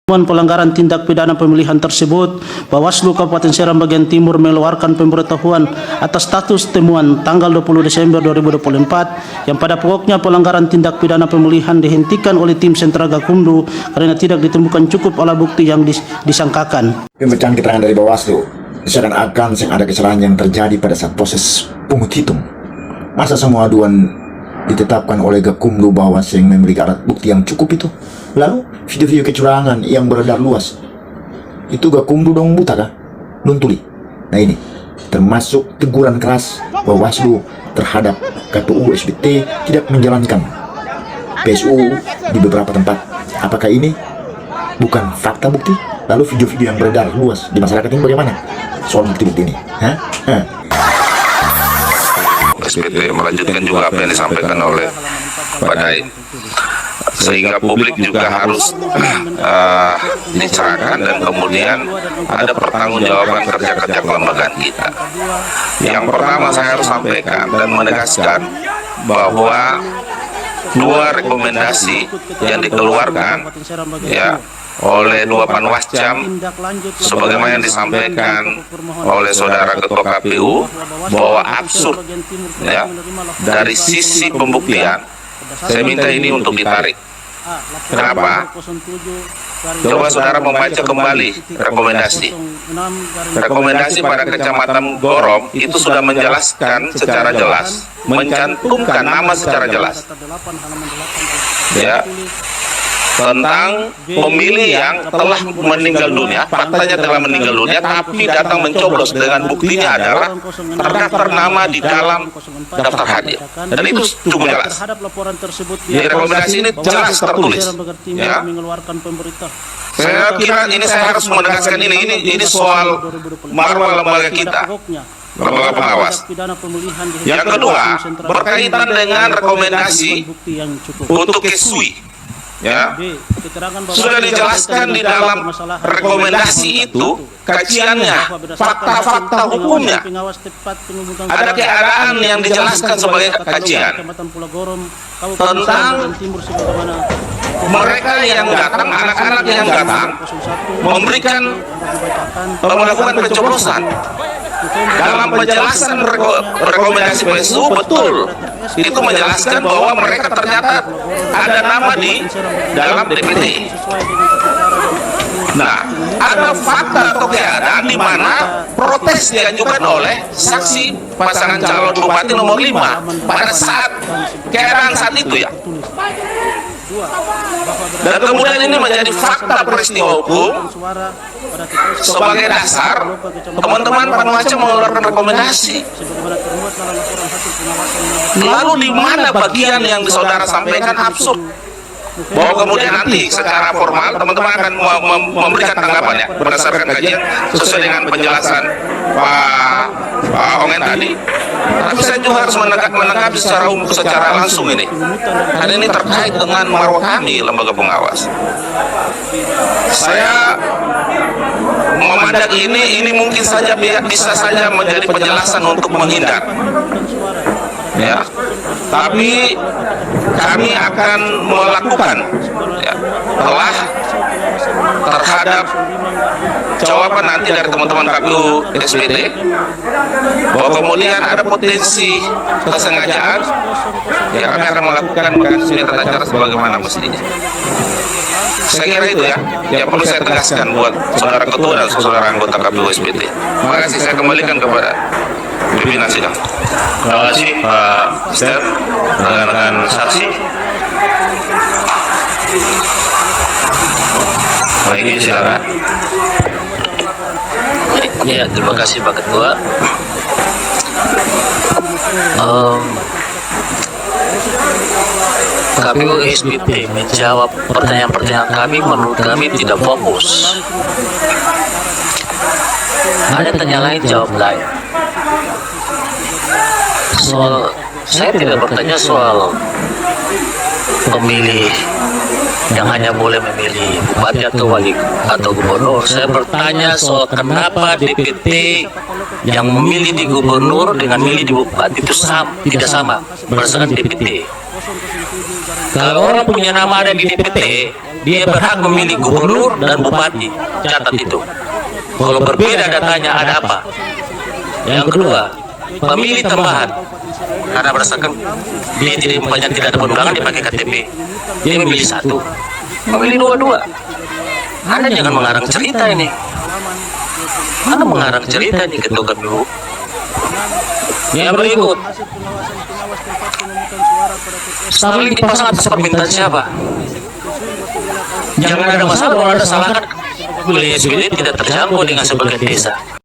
Pelanggaran tindak pidana pemilihan tersebut, Bawaslu Kabupaten Seram bagian Timur mengeluarkan pemberitahuan atas status temuan tanggal 20 Desember 2024 yang pada pokoknya pelanggaran tindak pidana pemilihan dihentikan oleh tim sentra Gakumdu karena tidak ditemukan cukup alat bukti yang disangkakan. Pembacaan keterangan dari Bawaslu diseakan-akan ada kesalahan yang terjadi pada saat proses pungut hitung. Masa semua aduan ditetapkan oleh Gakumdu bahwa yang memiliki alat bukti yang cukup itu? Lalu video-video kecurangan yang beredar luas itu Gakumdu dong buta kah? Nuntuli. Nah ini termasuk teguran keras Bawaslu terhadap KPU SBT tidak menjalankan PSU di beberapa tempat. Apakah ini bukan fakta bukti? Lalu video-video yang beredar luas di masyarakat ini bagaimana soal bukti-bukti ini? SBT melanjutkan juga apa yang disampaikan oleh Pak Daid, sehingga publik juga harus dicerahkan dan kemudian ada pertanggungjawaban kerja-kerja kelembagaan kita. Yang pertama saya harus sampaikan dan menegaskan bahwa dua rekomendasi yang dikeluarkan oleh dua Panwascam sebagaimana yang disampaikan oleh saudara Ketua KPU bahwa absurd dari sisi pembuktian. Saya minta ini untuk ditarik. Kenapa? Coba saudara membaca kembali rekomendasi pada Kecamatan Gorom itu sudah menjelaskan secara jelas, mencantumkan nama secara jelas tentang pemilih yang telah meninggal dunia, faktanya telah meninggal dunia, tapi datang mencoblos dengan buktinya adalah terdaftar nama di dalam daftar hadir, dan itu cukup jelas. Di rekomendasi ini jelas tertulis. Saya kira ini saya harus menegaskan ini soal marwah lembaga kita, lembaga pengawas. Yang kedua, berkaitan dengan rekomendasi untuk kesui. Sudah dijelaskan di dalam rekomendasi itu kajiannya, fakta-fakta hukumnya. Ada keadaan yang dijelaskan sebagai kajian tentang mereka yang datang, anak-anak yang datang melakukan pencoblosan. Dalam penjelasan rekomendasi PSU betul itu menjelaskan bahwa mereka ternyata ada nama di dalam DPT. Nah, ada fakta atau keadaan di mana protes diajukan oleh saksi pasangan calon bupati nomor 5 pada saat keadaan saat itu ya. Dan kemudian ini menjadi fakta peristiwa hukum sebagai dasar teman-teman Panwascam mengeluarkan rekomendasi. Lalu di mana bagian yang saudara sampaikan absurd? Bahwa kemudian nanti secara formal teman-teman akan memberikan tanggapan ya berdasarkan kajian sesuai dengan penjelasan Pak Ongen tadi. Tapi saya juga harus menanggapi secara langsung ini. Karena ini terkait dengan marwah kami lembaga pengawas. Saya memandang ini mungkin saja bisa saja menjadi penjelasan untuk menghindar. Ya, tapi kami akan melakukan telah terhadap jawaban nanti dari teman-teman KPU SBT bahwa kemudian ada potensi kesengajaan, ya kami akan melakukan mekanisme tata cara sebagaimana mestinya. Saya kira itu ya yang perlu saya tegaskan buat saudara ketua dan saudara anggota KPU SBT. Terima kasih, saya kembalikan kepada pimpinan sidang. Terima kasih Pak Step, rekan-rekan saksi. Baik, ini silakan. Ya, terima kasih Pak Ketua. KPU SBT menjawab pertanyaan-pertanyaan kami, menurut kami tidak fokus. Ada tanya lain, jawab lain. Saya tidak bertanya soal pemilih yang hanya boleh memilih bupati atau wali atau gubernur. Saya bertanya soal kenapa DPT yang memilih di gubernur dengan milih di bupati itu tidak sama berdasarkan DPT. Kalau orang punya nama ada di DPT, dia berhak memilih gubernur dan bupati. Catat itu. Kalau berbeda datanya ada apa? Yang kedua, pemilih tambahan. Karena berdasarkan dia tidak ada penundangan, dia pakai KTP. Dia memilih satu, memilih dua-dua. Anda jangan mengarang cerita ini. Anda mengarang cerita ini, Ketua KPU. Yang berikut, Starlink dipasang atas permintaan siapa? Jangan ada masalah kalau Anda salahkan wilayah SBY tidak terjangkau dengan sebagian desa.